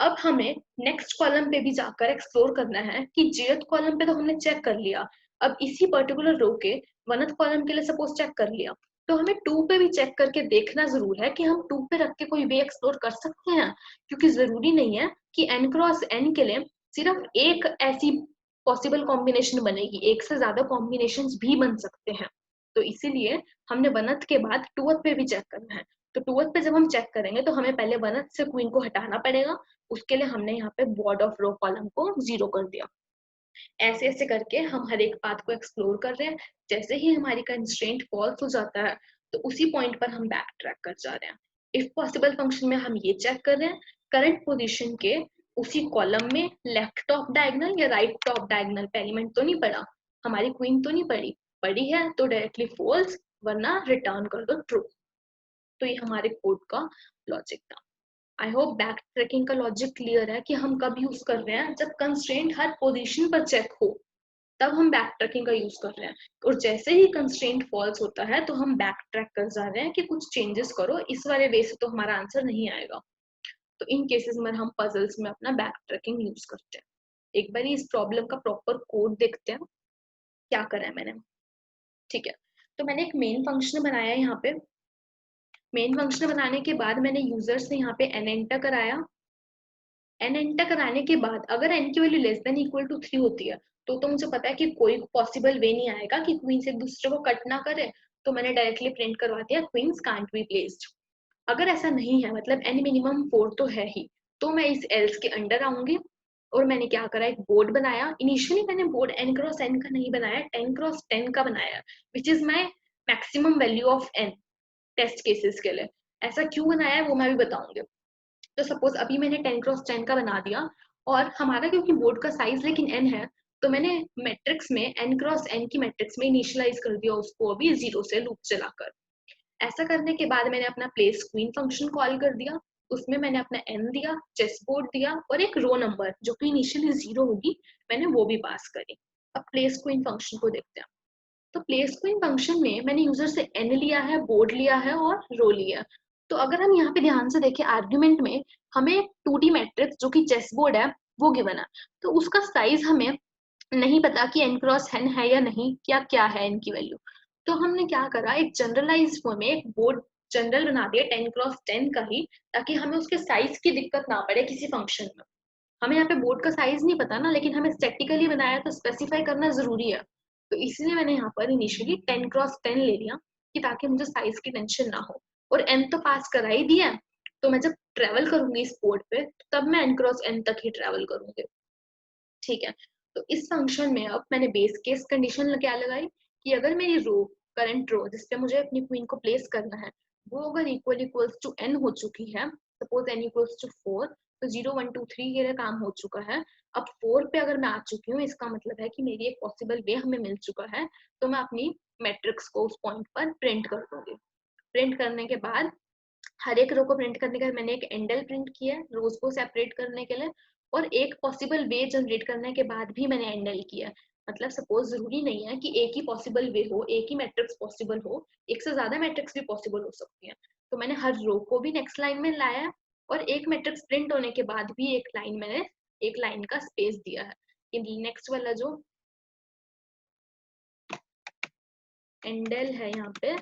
A: अब हमें नेक्स्ट कॉलम पे भी जाकर एक्सप्लोर करना है कि जेथ कॉलम पे तो हमने चेक कर लिया, अब इसी पर्टिकुलर रो के वनथ कॉलम के लिए सपोज चेक कर लिया, तो हमें 2 पे भी चेक करके देखना जरूर है कि हम 2 पे रख के कोई वे एक्सप्लोर कर सकते हैं। क्योंकि जरूरी नहीं है कि n क्रॉस n के लिए सिर्फ एक ऐसी पॉसिबल कॉम्बिनेशन बनेगी, एक से ज्यादा कॉम्बिनेशन भी बन सकते हैं। तो इसीलिए हमने वनथ के बाद टूथ पे भी चेक करना है। तो टूथ पे जब हम चेक करेंगे तो हमें पहले वनथ से क्वीन को हटाना पड़ेगा, उसके लिए हमने यहाँ पे बॉर्ड ऑफ रो कॉलम को 0 कर दिया। ऐसे ऐसे करके हम हर एक पाथ को एक्सप्लोर कर रहे हैं। जैसे ही हमारी कंस्ट्रेंट फॉल्स हो जाता है तो उसी पॉइंट पर हम बैक ट्रैक कर जा रहे हैं। इफ पॉसिबल फंक्शन में हम ये चेक कर रहे हैं करंट पोजीशन के उसी कॉलम में लेफ्ट टॉप डायगोनल या राइट टॉप डायगोनल पे एलिमेंट तो नहीं पड़ा, हमारी क्वीन तो नहीं पड़ी, पड़ी है तो डायरेक्टली फॉल्स, वरना रिटर्न कर दो ट्रू। तो ये हमारे कोड का लॉजिक था। आई होप बैक ट्रैकिंग का लॉजिक क्लियर है कि हम कब यूज कर रहे हैं, जब कंस्ट्रेंट हर पोजीशन पर चेक हो तब हम बैक ट्रैकिंग का यूज कर रहे हैं। और जैसे ही कंस्ट्रेंट फॉल्स होता है तो हम बैक ट्रैक कर जा रहे हैं कि कुछ चेंजेस करो, इस वाले वे से तो हमारा आंसर नहीं आएगा। तो इन केसेस में हम पजल्स में अपना बैक ट्रैकिंग यूज करते हैं। एक बार इस प्रॉब्लम का प्रॉपर कोड देखते हैं क्या करा है मैंने। ठीक है, तो मैंने एक मेन फंक्शन बनाया है यहाँ पे। मेन फंक्शन बनाने के बाद मैंने यूजर से यहाँ पे n एंटर कराया। n एंटर कराने के बाद अगर n की value less than equal to 3 होती है तो मुझे पता है कि कोई पॉसिबल वे नहीं आएगा कि क्वींस एक दूसरे को कट ना करे, तो मैंने डायरेक्टली प्रिंट करवा दिया क्वींस कांट बी प्लेस्ड। अगर ऐसा नहीं है, मतलब n मिनिमम 4 तो है ही, तो मैं इस एल्स के अंडर आऊंगी और मैंने क्या करा, एक बोर्ड बनाया। इनिशियली मैंने बोर्ड n क्रॉस n का नहीं बनाया, 10 क्रॉस 10 का बनाया, which is my maximum value of n test cases के लिए। ऐसा क्यों बनाया है वो मैं भी बताऊंगी। तो सपोज अभी मैंने 10 क्रॉस 10 का बना दिया और हमारा क्योंकि बोर्ड का साइज लेकिन n है, तो मैंने मैट्रिक्स में n क्रॉस n की मैट्रिक्स में इनिशियलाइज कर दिया उसको अभी 0 से लूप चलाकर। ऐसा करने के बाद मैंने अपना प्लेस क्वीन फंक्शन कॉल कर दिया, उसमें मैंने अपना n दिया, चेस बोर्ड दिया और एक रो नंबर जो कि इनिशियली 0 होगी मैंने वो भी पास करी। अब प्लेस क्वीन फंक्शन को देखते हैं। तो प्लेस क्वीन फंक्शन में मैंने यूजर से n लिया है, बोर्ड लिया है और रो लिया है। तो अगर हम यहाँ पे ध्यान से देखें आर्ग्यूमेंट में हमें 2D मैट्रिक्स जो कि चेस बोर्ड है वो गिवन है, तो उसका साइज हमें नहीं पता कि n क्रॉस n है या नहीं, क्या क्या है n की वैल्यू। तो हमने क्या करा, एक जनरलाइज फॉर्म में एक बोर्ड जनरल बना दिया 10 क्रॉस 10 का ही, ताकि हमें उसके साइज की दिक्कत ना पड़े किसी फंक्शन में। हमें यहाँ पे बोर्ड का साइज नहीं पता ना, लेकिन हमें स्टैटिकली बनाया तो स्पेसिफाई करना जरूरी है। तो इसलिए मैंने यहाँ पर इनिशियली 10 क्रॉस 10 ले लिया कि ताकि मुझे साइज की टेंशन ना हो। और n तो पास करा ही दिया, तो मैं जब ट्रेवल करूंगी इस बोर्ड पे तब मैं n क्रॉस n तक ही ट्रेवल करूंगी। ठीक है, तो इस फंक्शन में अब मैंने बेस केस कंडीशन क्या लगाई कि अगर मेरी रो, करंट रो जिसपे मुझे अपनी क्वीन को प्लेस करना है, वो अगर इक्वल इक्वल्स टू n हो चुकी है, सपोज n इक्वल्स टू 4, तो 0 1 2 3 के लिए काम हो चुका है। अब 4 पे अगर मैं आ चुकी हूँ, इसका मतलब है कि मेरी एक पॉसिबल वे हमें मिल चुका है, तो मैं अपनी मैट्रिक्स को उस पॉइंट पर प्रिंट कर दूंगी। प्रिंट करने के बाद हर एक रो को प्रिंट करने के बाद मैंने एक एंडल प्रिंट किया है रोज को सेपरेट करने के लिए, और एक पॉसिबल वे जनरेट करने के बाद भी मैंने एंडल किया। मतलब सपोज जरूरी नहीं है कि एक ही पॉसिबल वे हो, एक ही मैट्रिक्स पॉसिबल हो, एक से ज्यादा मैट्रिक्स भी पॉसिबल हो सकती है। तो मैंने हर रो को भी नेक्स्ट लाइन में लाया और एक मैट्रिक्स प्रिंट होने के बाद भी एक लाइन मैंने एक लाइन का स्पेस दिया है। नेक्स्ट वाला जो एंडल है यहाँ पे,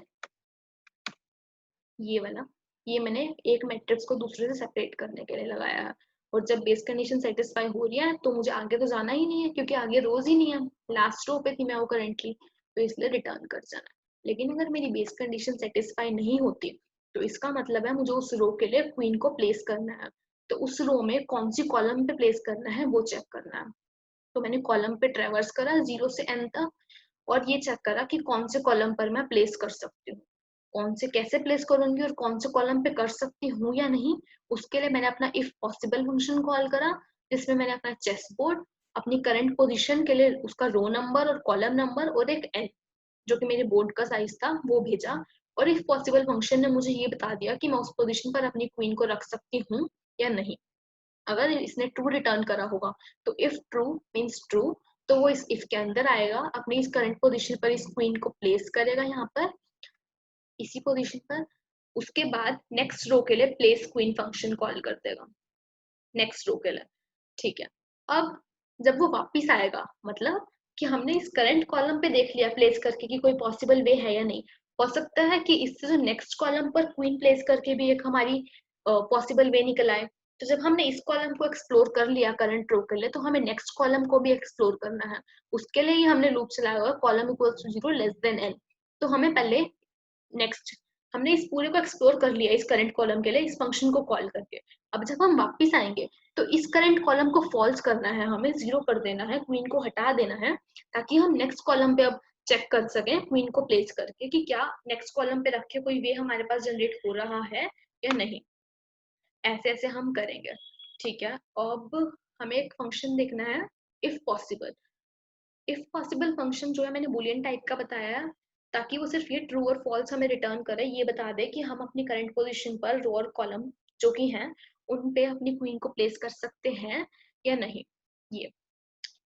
A: ये वाला, ये मैंने एक मैट्रिक्स को दूसरे से सेपरेट करने के लिए लगाया है। और जब बेस कंडीशन सेटिस्फाई हो रही है तो मुझे आगे तो जाना ही नहीं है, क्योंकि आगे रोज ही नहीं है, लास्ट रो पे थी मैं वो करंटली, तो इसलिए रिटर्न कर जाना है। लेकिन अगर मेरी बेस कंडीशन सेटिस्फाई नहीं होती तो इसका मतलब है मुझे उस रो के लिए क्वीन को प्लेस करना है, तो उस रो में कौन सी कॉलम पे प्लेस करना है वो चेक करना है। तो मैंने कॉलम पे ट्रेवर्स करा 0 से n तक और ये चेक करा कि कौन से कॉलम पर मैं प्लेस कर सकती हूँ, कौन से कैसे प्लेस करूंगी और कौन से कॉलम पे कर सकती हूँ या नहीं। उसके लिए मैंने अपना इफ पॉसिबल फंक्शन कॉल करा, जिसमें मैंने अपना चेस बोर्ड, अपनी करंट पोजीशन के लिए उसका रो नंबर और कॉलम नंबर और एक n जो कि मेरे बोर्ड का साइज था वो भेजा। और इफ पॉसिबल फंक्शन ने मुझे ये बता दिया कि मैं उस पोजीशन पर अपनी क्वीन को रख सकती हूँ या नहीं। अगर इसने ट्रू रिटर्न करा होगा तो इफ ट्रू मीन्स ट्रू, तो वो इस इफ के अंदर आएगा, अपनी इस करंट पोजीशन पर इस क्वीन को प्लेस करेगा यहाँ पर इसी पोजीशन पर। उसके बाद नेक्स्ट रो के लिए प्लेस क्वीन फंक्शन कॉल कर देगा नेक्स्ट रो के लिए। ठीक है, अब जब वो वापिस आएगा मतलब कि हमने इस करंट कॉलम पे देख लिया प्लेस करके कि कोई पॉसिबल वे है या नहीं। हो सकता है कि इससे जो नेक्स्ट कॉलम पर क्वीन प्लेस करके भी एक हमारी पॉसिबल वे निकल आए। तो जब हमने इस कॉलम को एक्सप्लोर कर लिया करंट रो के लिए, तो हमें नेक्स्ट कॉलम को भी एक्सप्लोर करना है। उसके लिए ही हमने लूप चलाया हुआ column equals to 0 less than n। तो हमें पहले नेक्स्ट हमने इस पूरे को एक्सप्लोर कर लिया इस करंट कॉलम के लिए इस फंक्शन को कॉल करके। अब जब हम वापस आएंगे तो इस करंट कॉलम को फॉल्स करना है, हमें 0 कर देना है, क्वीन को हटा देना है, ताकि हम नेक्स्ट कॉलम पे अब चेक कर सकें क्वीन को प्लेस करके कि क्या नेक्स्ट कॉलम पे रखे कोई वे हमारे पास जनरेट हो रहा है या नहीं। ऐसे ऐसे हम करेंगे। ठीक है, अब हमें एक फंक्शन देखना है if possible. If possible function जो है मैंने बुलियन टाइप का बताया है, ताकि वो सिर्फ ये ट्रू और फॉल्स हमें रिटर्न करे, ये बता दे कि हम अपनी करंट पोजीशन पर रो और कॉलम जो कि हैं उन पे अपनी क्वीन को प्लेस कर सकते हैं या नहीं। ये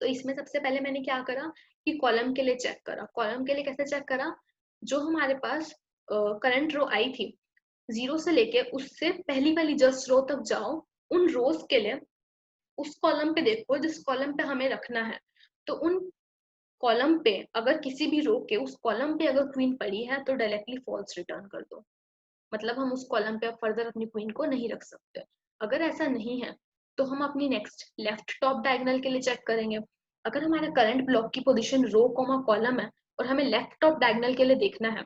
A: तो इसमें सबसे पहले मैंने क्या करा कि कॉलम के लिए चेक करा। कॉलम के लिए कैसे चेक करा, जो हमारे पास करंट रो आई थी 0 से लेके उससे पहली वाली जस्ट रो तक जाओ, उन रोज के लिए उस कॉलम पे देखो जिस कॉलम पे हमें रखना है। तो उन कॉलम पे अगर किसी भी रो के उस कॉलम पे अगर क्वीन पड़ी है तो डायरेक्टली फॉल्स रिटर्न कर दो, मतलब हम उस कॉलम पे अब फर्दर अपनी क्वीन को नहीं रख सकते। अगर ऐसा नहीं है तो हम अपनी नेक्स्ट लेफ्ट टॉप डायगोनल के लिए चेक करेंगे। अगर हमारा करंट ब्लॉक की पोजीशन रो कॉमा कॉलम है और हमें लेफ्ट टॉप डायगोनल के लिए देखना है,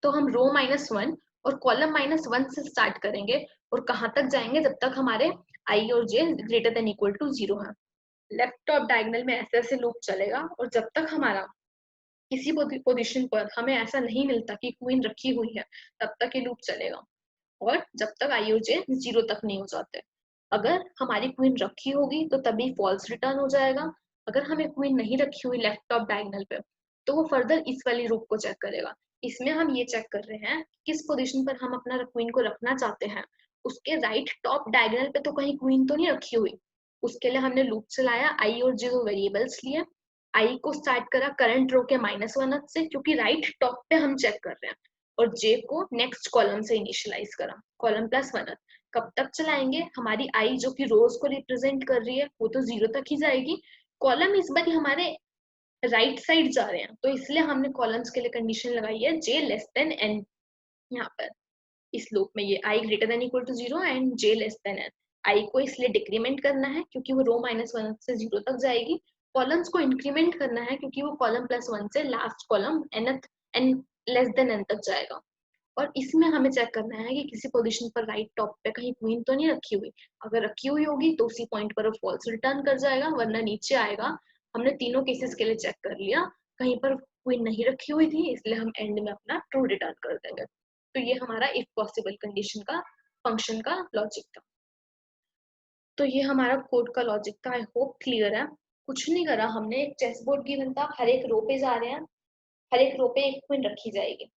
A: तो हम रो -1 और कॉलम -1 से स्टार्ट करेंगे और कहाँ तक जाएंगे जब तक हमारे आई और जे ग्रेटर देन इक्वल टू 0 है। लेफ्ट टॉप डायगोनल में ऐसे ऐसे लूप चलेगा और जब तक हमारा किसी पोजीशन पर हमें ऐसा नहीं मिलता कि क्वीन रखी हुई है तब तक ये लूप चलेगा और जब तक आई और जे 0 तक नहीं हो जाते। अगर हमारी क्वीन रखी होगी तो तभी फॉल्स रिटर्न हो जाएगा। अगर हमें क्वीन नहीं रखी हुई लेफ्ट टॉप डायगोनल पे तो वो फर्दर इस वाली लूप को चेक करेगा। इसमें हम ये चेक कर रहे हैं किस पोजीशन पर हम अपना क्वीन को रखना चाहते हैं, उसके राइट टॉप डायगोनल पे तो कहीं क्वीन तो नहीं रखी हुई। उसके लिए हमने लूप चलाया, आई और जे दो वेरिएबल्स लिए, आई को स्टार्ट करा करंट रो के -1 से क्योंकि राइट टॉप पे हम चेक कर रहे हैं, और जे को नेक्स्ट कॉलम से इनिशियलाइज करा कॉलम +1। कब तक चलाएंगे, हमारी आई जो कि रोज को रिप्रेजेंट कर रही है वो तो 0 तक ही जाएगी। कॉलम इस बार हमारे राइट साइड जा रहे हैं तो इसलिए हमने कॉलम्स के लिए कंडीशन लगाई है जे लेस देन एन। यहाँ पर इस लूप में ये i greater than equal to 0 and j less than n. I को इसलिए डिक्रीमेंट करना है क्योंकि वो रो -1 से 0 तक जाएगी। कॉलम्स को इंक्रीमेंट करना है क्योंकि वो कॉलम +1 से last column N less than N तक जाएगा। और इसमें हमें चेक करना है कि किसी पोजीशन पर राइट टॉप पे कहीं क्वीन तो नहीं रखी हुई। अगर रखी हुई होगी तो उसी पॉइंट पर वो फॉल्स रिटर्न कर जाएगा, वरना नीचे आएगा। हमने तीनों केसेस के लिए चेक कर लिया, कहीं पर क्वीन नहीं रखी हुई थी इसलिए हम एंड में अपना ट्रू रिटर्न कर देंगे। तो ये हमारा इफ पॉसिबल कंडीशन का फंक्शन का लॉजिक था। तो ये हमारा कोड का लॉजिक था। आई होप क्लियर है। कुछ नहीं करा हमने, एक चेस बोर्ड गिवन था, हर एक रो पे जा रहे हैं, हर एक रो पे एक क्वीन रखी जाएगी।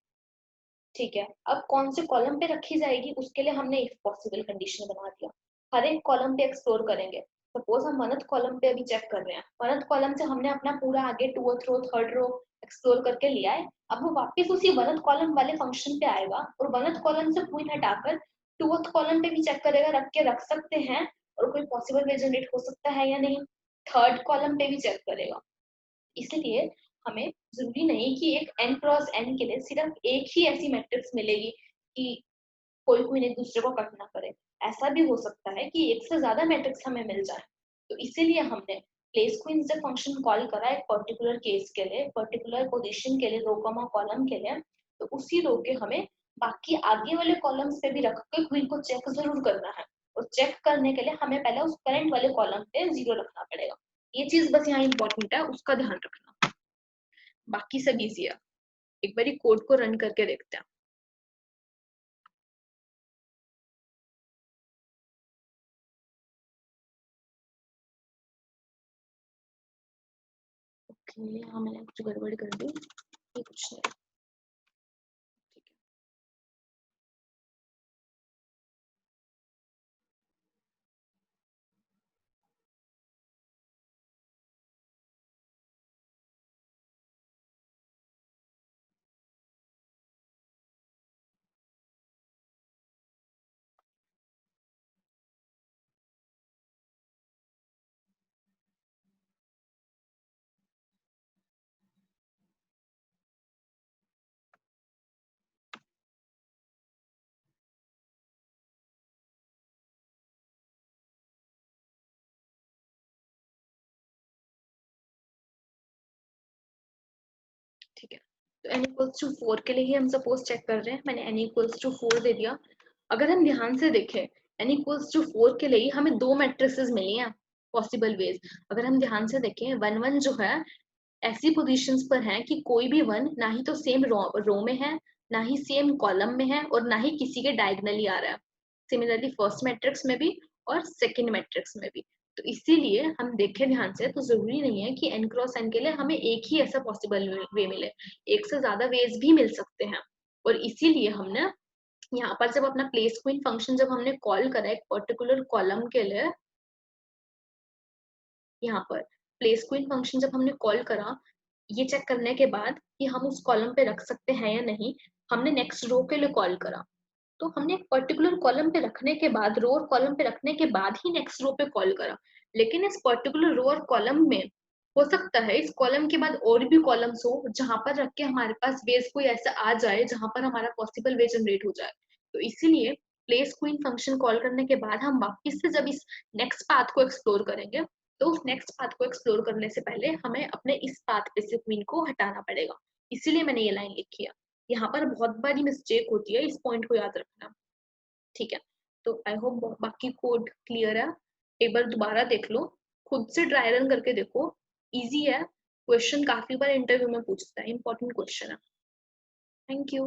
A: ठीक है, अब कौन से कॉलम पे रखी जाएगी उसके लिए हमने इफ पॉसिबल कंडीशन बना दिया। हर एक कॉलम पे एक्सप्लोर करेंगे। सपोज हम वनथ कॉलम पे अभी चेक कर रहे हैं, वनथ कॉलम से हमने अपना पूरा आगे टूथ रो थर्ड रो एक्सप्लोर करके लिया है। अब वो वापस उसी वनथ कॉलम वाले फंक्शन पे आएगा और वनथ कॉलम से क्वीन हटाकर टूथ कॉलम पे भी चेक करेगा, रख के रख सकते हैं और कोई पॉसिबल वे जनरेट हो सकता है या नहीं। थर्ड कॉलम पे भी चेक करेगा। इसलिए हमें जरूरी नहीं कि एक n क्रॉस n के लिए सिर्फ एक ही ऐसी मैट्रिक्स मिलेगी कि कोई क्वीन एक दूसरे को कट ना करे। ऐसा भी हो सकता है कि एक से ज्यादा मैट्रिक्स हमें मिल जाए। तो इसीलिए हमने प्लेस क्वीन से फंक्शन कॉल करा एक पर्टिकुलर केस के लिए, पर्टिकुलर पोजीशन के लिए, रो कॉमा कॉलम के लिए। तो उसी रो के हमें बाकी आगे वाले कॉलम्स पे भी रख के क्वीन को चेक जरूर करना है, और चेक करने के लिए हमें पहले उस करंट वाले कॉलम पे 0 रखना पड़ेगा। ये चीज बस यहाँ इंपॉर्टेंट है, उसका ध्यान रखना। बाकी सब इजी है। एक बार कोड को रन करके देखते हैं। ओके, यहाँ मैंने कुछ गड़बड़ कर दी, ये कुछ नहीं, ठीक है। ठीक है, तो n इक्वल्स टू 4 के लिए ही हम सपोज चेक कर रहे हैं। मैंने n इक्वल्स टू 4 दे दिया। अगर हम ध्यान से देखें, n इक्वल्स टू 4 के लिए हमें दो मैट्रिसेस मिली हैं, पॉसिबल वेज। अगर हम ध्यान से देखें, 1 1 जो है ऐसी पोजीशंस पर है कि कोई भी वन ना ही तो सेम रो में है, ना ही सेम कॉलम में है, और ना ही किसी के डायगनली आ रहा है। सिमिलरली फर्स्ट मैट्रिक्स में भी और सेकंड मैट्रिक्स में भी। तो इसीलिए हम देखें ध्यान से, तो जरूरी नहीं है कि n क्रॉस n के लिए हमें एक ही ऐसा पॉसिबल वे मिले, एक से ज्यादा वेज भी मिल सकते हैं। और इसीलिए हमने यहाँ पर जब अपना प्लेस क्वीन फंक्शन जब हमने कॉल करा एक पर्टिकुलर कॉलम के लिए, यहाँ पर प्लेस क्वीन फंक्शन जब हमने कॉल करा, ये चेक करने के बाद कि हम उस कॉलम पे रख सकते हैं या नहीं, हमने नेक्स्ट रो के लिए कॉल करा। तो हमने एक पर्टिकुलर कॉलम पे रखने के बाद, रो और कॉलम पे रखने के बाद ही नेक्स्ट रो पे कॉल करा। लेकिन इस पर्टिकुलर रो और कॉलम में हो सकता है इस कॉलम के बाद और भी कॉलम्स हो जहां पर रख के हमारे पास वेज कोई ऐसा आ जाए जहां पर हमारा पॉसिबल वे जनरेट हो जाए। तो इसीलिए प्लेस क्वीन फंक्शन कॉल करने के बाद हम वापस से जब इस नेक्स्ट पाथ को एक्सप्लोर करेंगे, तो उस नेक्स्ट पाथ को एक्सप्लोर करने से पहले हमें अपने इस पाथ पे से क्वीन को हटाना पड़ेगा। इसीलिए मैंने ये लाइन लिखी है। यहाँ पर बहुत बारी मिस्टेक होती है, इस पॉइंट को याद रखना। ठीक है, तो आई होप बाकी कोड क्लियर है। एक बार दोबारा देख लो, खुद से ट्राई रन करके देखो, इजी है। क्वेश्चन काफी बार इंटरव्यू में पूछता है, इंपॉर्टेंट क्वेश्चन है। Thank you.